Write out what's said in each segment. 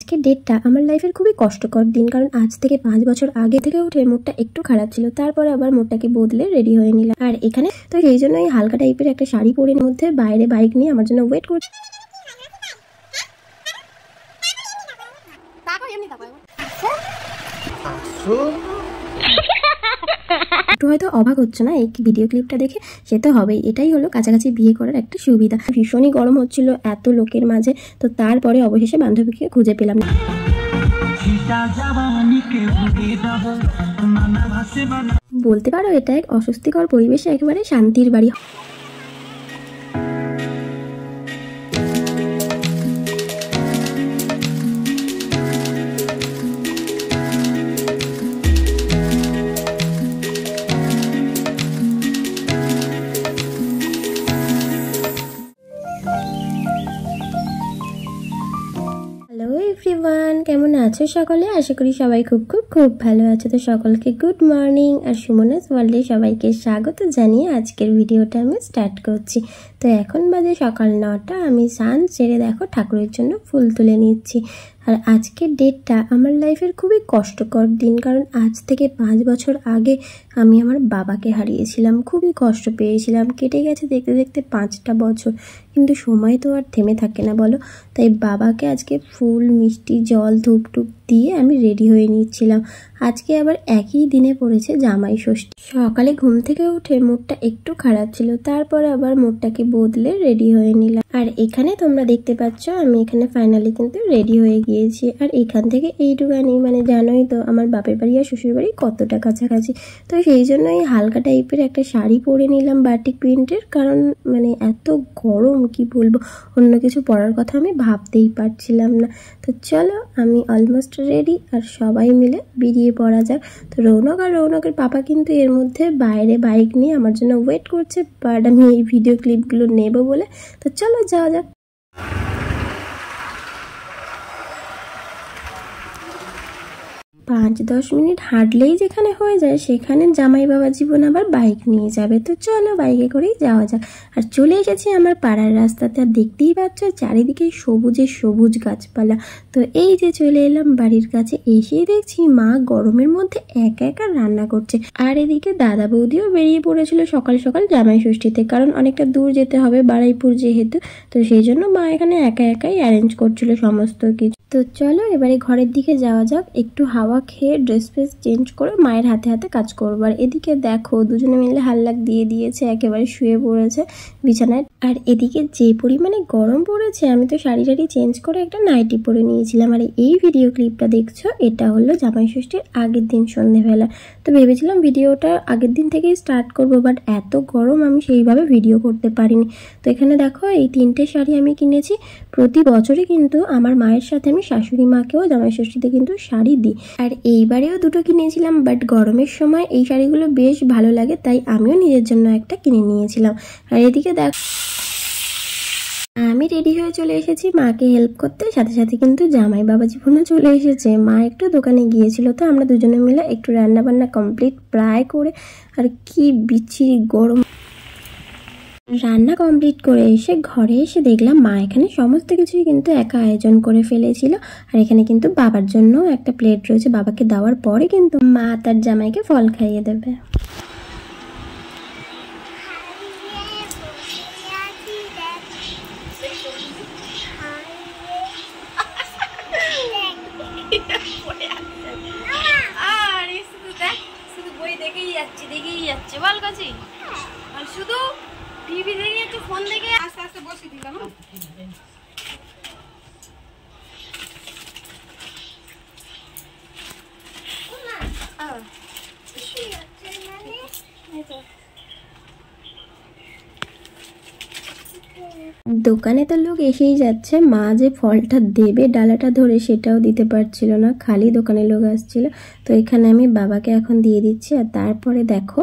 আজকের ডেটটা আমার লাইফের খুবই কষ্টকর দিন, কারণ আজ থেকে 5 বছর আগে থেকে উঠে মুডটা একটু খারাপ ছিল, তারপরে আবার মুডটাকে বদলে রেডি হয়ে নিলাম। আর এখানে তো সেই জন্য এই হালকা টাইপের একটা শাড়ি পরে মধ্যে বাইরে বাইক নিয়ে আমার জন্য ওয়েট করছে। একটু হয়তো অবাক হচ্ছে না এই ভিডিও ক্লিপটা দেখে, সে তো হবেই, এটাই হলো কাছাকাছি বিয়ে করার একটা সুবিধা। ভীষণই গরম হচ্ছিল এত লোকের মাঝে, তো তারপরে অবশেষে বান্ধবীকে খুঁজে পেলাম। বলতে পারো এটা এক অস্বস্তিকর পরিবেশে একেবারে শান্তির বাড়ি। হ্যালো এভরিওয়ান, কেমন আছো সকলে? আশা করি সবাই খুব খুব খুব ভালো আছো। তো সকলকে গুড মর্নিং আর সুমনাস ওয়ার্ল্ডে সবাইকে স্বাগত জানিয়ে আজকের ভিডিওটা আমি স্টার্ট করছি। তো এখন বাজে সকাল 9টা, আমি স্নান সেরে দেখো ঠাকুরের জন্য ফুল তুলে নিচ্ছি। আর আজকের ডেটটা আমার লাইফের খুবই কষ্টকর দিন, কারণ আজ থেকে 5 বছর আগে আমি আমার বাবাকে হারিয়েছিলাম। খুবই কষ্ট পেয়েছিলাম। কেটে গেছে দেখতে দেখতে 5টা বছর, কিন্তু সময় তো আর থেমে থাকে না বলো। তাই বাবাকে আজকে ফুল মিষ্টি জল ধূপ টুপ দিয়ে আমি রেডি হয়ে নিচ্ছিলাম। আজকে আবার একই দিনে পড়েছে জামাই ষষ্ঠী। সকালে ঘুম থেকে উঠে মুডটা একটু খারাপ ছিল, তারপরে আবার মুডটাকে বদলে রেডি হয়ে নিলাম। আর এখানে তোমরা দেখতে পাচ্ছ আমি এখানে ফাইনালি কিন্তু রেডি হয়ে গিয়েছি। আর এখান থেকে এইটুকানি, মানে জানোই তো আমার বাপের বাড়ি আর শ্বশুর বাড়ি কতটা কাছাকাছি, তো সেই জন্য এই হালকা টাইপের একটা শাড়ি পরে নিলাম বাটিক প্রিন্টের, কারণ মানে এত গরম কি বলবো, অন্য কিছু পরার কথা আমি ভাবতেই পারছিলাম না। তো চলো আমি অলমোস্ট রেডি, আর সবাই মিলে বেরিয়ে পড়া যাক। তো রৌনক আর রৌনকের পাপা কিন্তু এর মধ্যে বাইরে বাইক নিয়ে আমার জন্য ওয়েট করছে, বাট আমি এই ভিডিও ক্লিপগুলো নেব বলে। তো চলো যাওয়া যাক। 5-10 মিনিট হাঁটলেই যেখানে হয়ে যায়, সেখানে জামাই বাবা জীবন আবার বাইক নিয়ে যাবে। তো চলো বাইকে করেই যাওয়া যাক। আর চলে এসেছি আমার পাড়ার রাস্তাতে, আর দেখতেই পাচ্ছ চারিদিকে সবুজে সবুজ গাছপালা। তো এই যে চলে এলাম বাড়ির কাছে, এসেই দেখছি মা গরমের মধ্যে একা একা রান্না করছে। আর এদিকে দাদা বৌদিও বেরিয়ে পড়েছিল সকাল সকাল জামাই ষষ্ঠীতে, কারণ অনেকটা দূর যেতে হবে বারুইপুর যেহেতু, তো সেই জন্য মা এখানে একা একাই অ্যারেঞ্জ করছিল সমস্ত কিছু। তো চলো এবারে ঘরের দিকে যাওয়া যাক। একটু হাওয়া খেয়ে ড্রেস ফ্রেস চেঞ্জ করে মায়ের হাতে হাতে কাজ করবো। আর এদিকে দেখো দুজনে মিলে হাল্লাক দিয়ে দিয়েছে, একেবারে শুয়ে পড়েছে বিছানায়। আর এদিকে যে পরিমাণে গরম পড়েছে, আমি তো শাড়ি টাড়ি চেঞ্জ করে একটা নাইটি পরে নিয়েছিলাম। আর এই ভিডিও ক্লিপটা দেখছো, এটা হলো জামাই ষষ্ঠীর আগের দিন সন্ধ্যেবেলা। তো ভেবেছিলাম ভিডিওটা আগের দিন থেকেই স্টার্ট করবো, বাট এত গরম আমি সেইভাবে ভিডিও করতে পারিনি। তো এখানে দেখো এই 3টে শাড়ি আমি কিনেছি। প্রতি বছরই কিন্তু আমার মায়ের সাথে আমি শাশুড়ি মাকেও জামাই ষষ্ঠীতে কিন্তু শাড়ি দিই। আর এইবারেও 2টো কিনেছিলাম, বাট গরমের সময় এই শাড়িগুলো বেশ ভালো লাগে, তাই আমিও নিজের জন্য একটা কিনে নিয়েছিলাম। আর এদিকে দেখ আমি রেডি হয়ে চলে এসেছি মাকে হেল্প করতে, সাথে সাথে কিন্তু জামাই বাবা জীবনও চলে এসেছে। মা একটু দোকানে গিয়েছিল, তো আমরা দুজনে মিলে একটু রান্না বান্না কমপ্লিট প্রায় করে। আর কি বিচ্ছিরি গরম। রান্না কমপ্লিট করে এসে ঘরে এসে দেখলাম মা এখানে সমস্ত কিছুই কিন্তু একা আয়োজন করে ফেলেছিল। আর এখানে কিন্তু বাবার জন্য একটা প্লেট রয়েছে, বাবাকে দেওয়ার পরে কিন্তু মা তার জামাইকে ফল খাইয়ে দেবে। শুধু টিভি দেখে একটু ফোন দেখে আস্তে আস্তে বসে দিলাম। দোকানে তো লোক এসেই যাচ্ছে, মা যে ফলটা দেবে ডালাটা ধরে সেটাও দিতে পারছিল না, খালি দোকানে লোক আসছিল। তো এখানে আমি বাবাকে এখন দিয়ে দিচ্ছি। আর তারপরে দেখো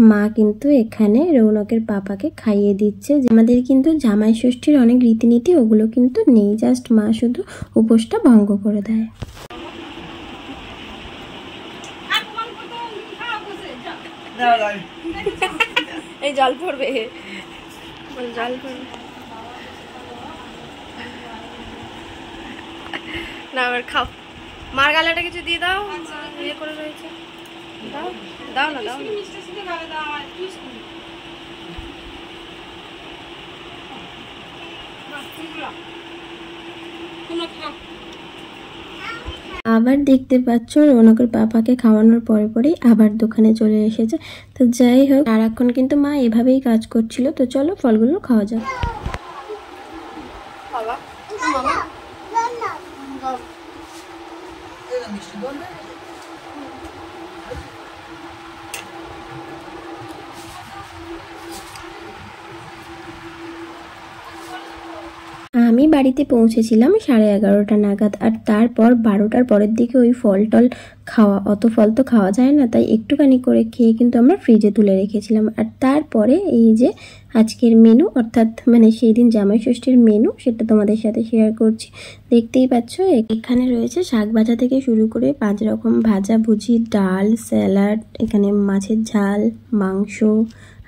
মা কিন্তু এখানে রৌনকের পাপাকে খাইয়ে দিচ্ছে। আমাদের কিন্তু জামাই ষষ্ঠীর অনেক রীতিনীতি ওগুলো কিন্তু নেই, জাস্ট মা শুধু উপোসটা ভঙ্গ করে দেয়। এই জল পড়বে, জল পড়বে। না এবার খাও, মার গালাটা কিছু দিয়ে দাও, ইয়ে করে রয়েছে, দাও দাও না দাও। আবার দেখতে পাচ্ছ রৌনকের পাপাকে খাওয়ানোর পরে পরেই আবার দোকানে চলে এসেছে। তো যাই হোক, সারাক্ষণ কিন্তু মা এভাবেই কাজ করছিল। তো চলো ফলগুলো খাওয়া যাক। আমি বাড়িতে পৌঁছেছিলাম 11:30 নাগাদ। আর তারপর 12টার পরের দিকে ওই ফল টল খাওয়া, অত ফল তো খাওয়া যায় না, তাই একটুখানি করে খেয়ে কিন্তু আমরা ফ্রিজে তুলে রেখেছিলাম। আর তারপরে এই যে আজকের মেনু, অর্থাৎ মানে সেই দিন জামাই ষষ্ঠীর মেনু, সেটা তোমাদের সাথে শেয়ার করছি। দেখতেই পাচ্ছ এখানে রয়েছে শাক ভাজা থেকে শুরু করে 5 রকম ভাজা ভুজি, ডাল, স্যালাড, এখানে মাছের ঝাল, মাংস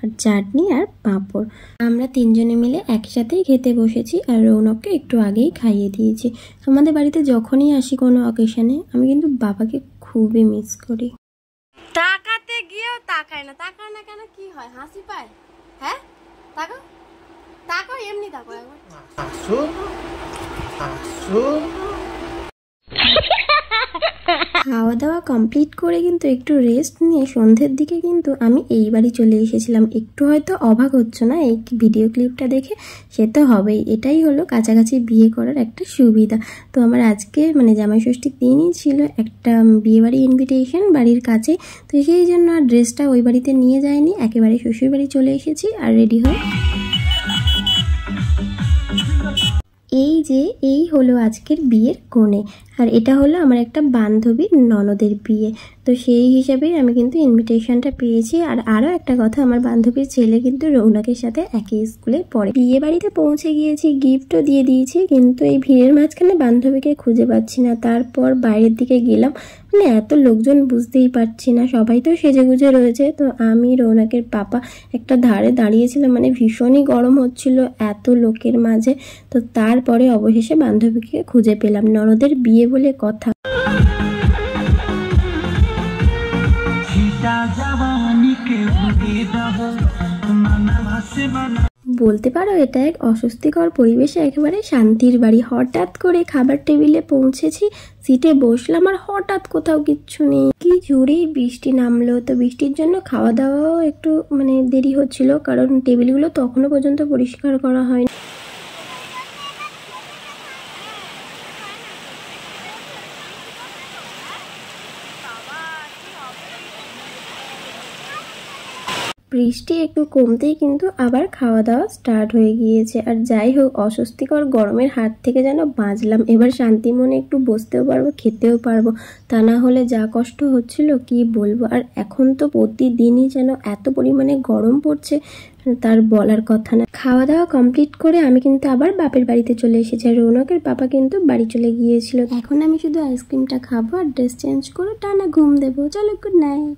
আর চাটনি আর পাঁপড়। আমরা 3 জনে মিলে একসাথেই খেতে বসেছি আর রৌনককে একটু আগেই খাইয়ে দিয়েছি। আমাদের বাড়িতে যখনই আসি কোনো অকেশনে, আমি কিন্তু বাবাকে খুবই মিস করি। তাকাতে গিয়েও তাকায় না, তাকায় না কেন, কি হয়, হাসি পায়? হ্যাঁ তাকো তাকো, এমনি তাকো একবার। খাওয়া দাওয়া কমপ্লিট করে কিন্তু একটু রেস্ট নিয়ে সন্ধ্যের দিকে কিন্তু আমি এই বাড়ি চলে এসেছিলাম। একটু হয়তো অবাক হচ্ছে না এই ভিডিও ক্লিপটা দেখে, সে তো হবেই, এটাই হলো কাছাকাছি বিয়ে করার একটা সুবিধা। তো আমার আজকে মানে জামাই ষষ্ঠীর দিনই ছিল একটা বিয়েবাড়ি ইনভিটেশন বাড়ির কাছে। তো সেই জন্য আর ড্রেসটা ওই বাড়িতে নিয়ে যায়নি, একেবারে শ্বশুর বাড়ি চলে এসেছি আর রেডি হয়ে। এই হলো আজকের বিয়ের কনে, আর এটা হলো আমার একটা বান্ধবীর ননদের বিয়ে। তো সেই হিসাবে আমি কিন্তু ইনভিটেশনটা পেয়েছি। আর আরও একটা কথা, আমার বান্ধবীর ছেলে কিন্তু রৌনকের সাথে একই স্কুলে পড়ে। বিয়ে বাড়িতে পৌঁছে গিয়েছি, গিফটও দিয়ে দিয়েছি, কিন্তু এই ভিড়ের মাঝখানে বান্ধবীকে খুঁজে পাচ্ছি না। তারপর বাইরের দিকে গেলাম, মানে এত লোকজন বুঝতেই পারছি না, সবাই তো সেজে গুজে রয়েছে। তো আমি রৌনকের পাপা একটা ধারে দাঁড়িয়েছিলাম, মানে ভীষণই গরম হচ্ছিল এত লোকের মাঝে। তো তারপরে অবশেষে বান্ধবীকে খুঁজে পেলাম, ননদের বিয়ে বলে কথা। বলতে পারো এটা এক অস্বস্তিকর পরিবেশে একেবারে শান্তির বাড়ি। হঠাৎ করে খাবার টেবিলে পৌঁছেছি, সিটে বসলাম আর হঠাৎ কোথাও কিচ্ছু নেই, কি জোরেই বৃষ্টি নামলো। তো বৃষ্টির জন্য খাওয়া দাওয়াও একটু মানে দেরি হচ্ছিল, কারণ টেবিলগুলো তখনও পর্যন্ত পরিষ্কার করা হয়নি। বৃষ্টি একটু কমতেই কিন্তু আবার খাওয়া দাওয়া স্টার্ট হয়ে গিয়েছে। আর যাই হোক, অস্বস্তিকর গরমের হাত থেকে যেন বাঁচলাম। এবার শান্তি মনে একটু বসতেও পারবো, খেতেও পারবো, তা না হলে যা কষ্ট হচ্ছিল কি বলবো। আর এখন তো প্রতিদিনই যেন এত পরিমাণে গরম পড়ছে, তার বলার কথা না। খাওয়া দাওয়া কমপ্লিট করে আমি কিন্তু আবার বাপের বাড়িতে চলে এসেছি। আর রৌনকের পাপা কিন্তু বাড়ি চলে গিয়েছিল। এখন আমি শুধু আইসক্রিমটা খাবো আর ড্রেস চেঞ্জ করে টানা ঘুম দেবো। চলো, গুড নাইট।